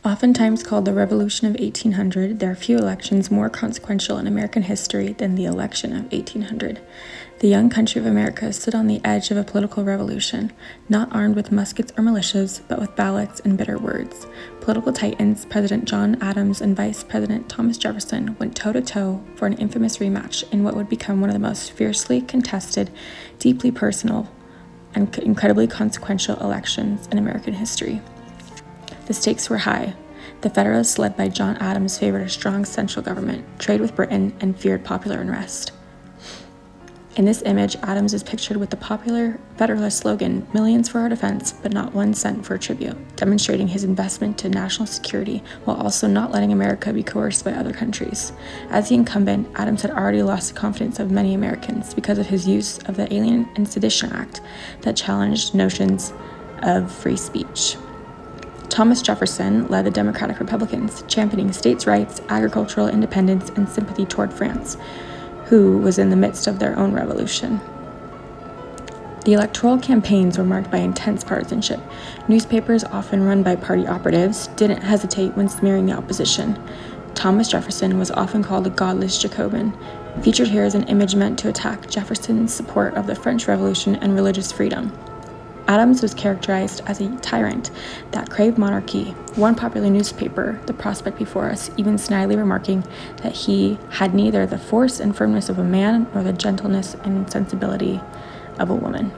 Oftentimes called the Revolution of 1800, there are few elections more consequential in American history than the election of 1800. The young country of America stood on the edge of a political revolution, not armed with muskets or militias, but with ballots and bitter words. Political titans, President John Adams and Vice President Thomas Jefferson, went toe-to-toe for an infamous rematch in what would become one of the most fiercely contested, deeply personal, and incredibly consequential elections in American history. The stakes were high. The Federalists, led by John Adams, favored a strong central government, trade with Britain, and feared popular unrest. In this image, Adams is pictured with the popular Federalist slogan, "Millions for our defense, but not 1 cent for tribute," demonstrating his investment to national security while also not letting America be coerced by other countries. As the incumbent, Adams had already lost the confidence of many Americans because of his use of the Alien and Sedition Act that challenged notions of free speech. Thomas Jefferson led the Democratic Republicans, championing states' rights, agricultural independence, and sympathy toward France, who was in the midst of their own revolution. The electoral campaigns were marked by intense partisanship. Newspapers, often run by party operatives, didn't hesitate when smearing the opposition. Thomas Jefferson was often called a godless Jacobin. Featured here is an image meant to attack Jefferson's support of the French Revolution and religious freedom. Adams was characterized as a tyrant that craved monarchy. One popular newspaper, The Prospect Before Us, even snidely remarking that he had neither the force and firmness of a man nor the gentleness and sensibility of a woman.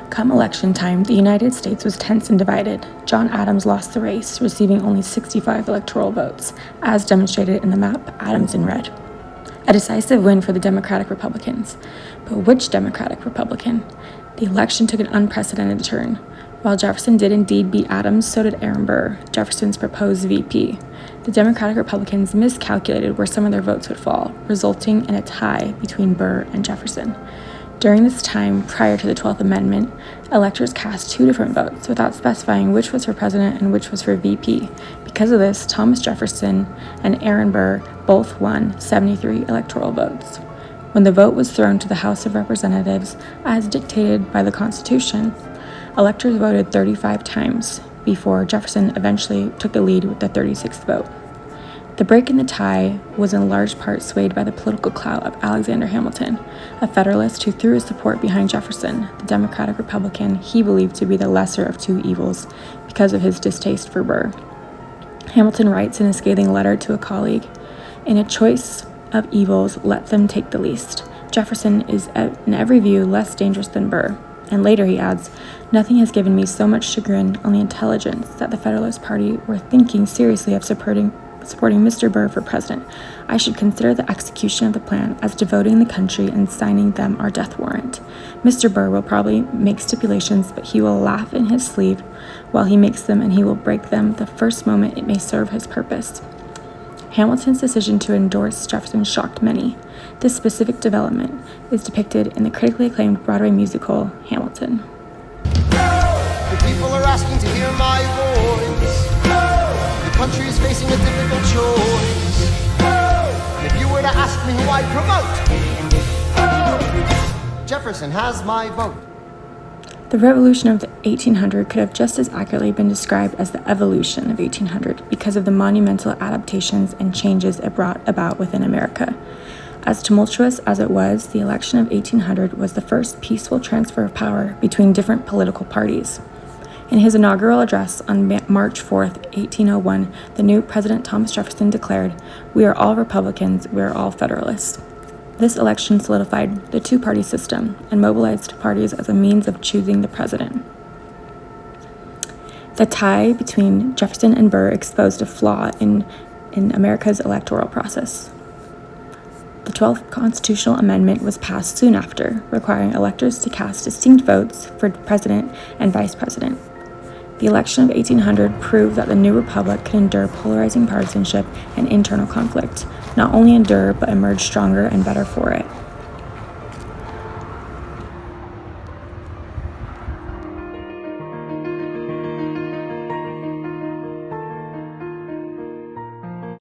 Come election time, the United States was tense and divided. John Adams lost the race, receiving only 65 electoral votes, as demonstrated in the map, Adams in red. A decisive win for the Democratic Republicans. But which Democratic Republican? The election took an unprecedented turn. While Jefferson did indeed beat Adams, so did Aaron Burr, Jefferson's proposed VP. The Democratic Republicans miscalculated where some of their votes would fall, resulting in a tie between Burr and Jefferson. During this time, prior to the 12th Amendment, electors cast 2 different votes without specifying which was for president and which was for VP. Because of this, Thomas Jefferson and Aaron Burr both won 73 electoral votes. When the vote was thrown to the House of Representatives, as dictated by the Constitution, electors voted 35 times before Jefferson eventually took the lead with the 36th vote. The break in the tie was in large part swayed by the political clout of Alexander Hamilton, a Federalist who threw his support behind Jefferson, the Democratic Republican he believed to be the lesser of 2 evils because of his distaste for Burr. Hamilton writes in a scathing letter to a colleague, "In a choice of evils, let them take the least. Jefferson is in every view less dangerous than Burr." And later he adds, "Nothing has given me so much chagrin on the intelligence that the Federalist Party were thinking seriously of supporting Mr. Burr for president. I should consider the execution of the plan as devoting the country and signing them our death warrant. Mr. Burr will probably make stipulations, but he will laugh in his sleeve while he makes them, and he will break them the first moment it may serve his purpose." Hamilton's decision to endorse Jefferson shocked many. This specific development is depicted in the critically acclaimed Broadway musical, Hamilton. The people are asking to hear my voice. The country is facing a difficult choice. And if you were to ask me who I promote, Jefferson has my vote. The Revolution of the 1800 could have just as accurately been described as the evolution of 1800 because of the monumental adaptations and changes it brought about within America. As tumultuous as it was, the election of 1800 was the first peaceful transfer of power between different political parties. In his inaugural address on March 4, 1801, the new President Thomas Jefferson declared, "We are all Republicans, we are all Federalists." This election solidified the 2-party system and mobilized parties as a means of choosing the president. The tie between Jefferson and Burr exposed a flaw in America's electoral process. The 12th Constitutional Amendment was passed soon after, requiring electors to cast distinct votes for president and vice president. The election of 1800 proved that the new republic could endure polarizing partisanship and internal conflict, not only endure but emerge stronger and better for it.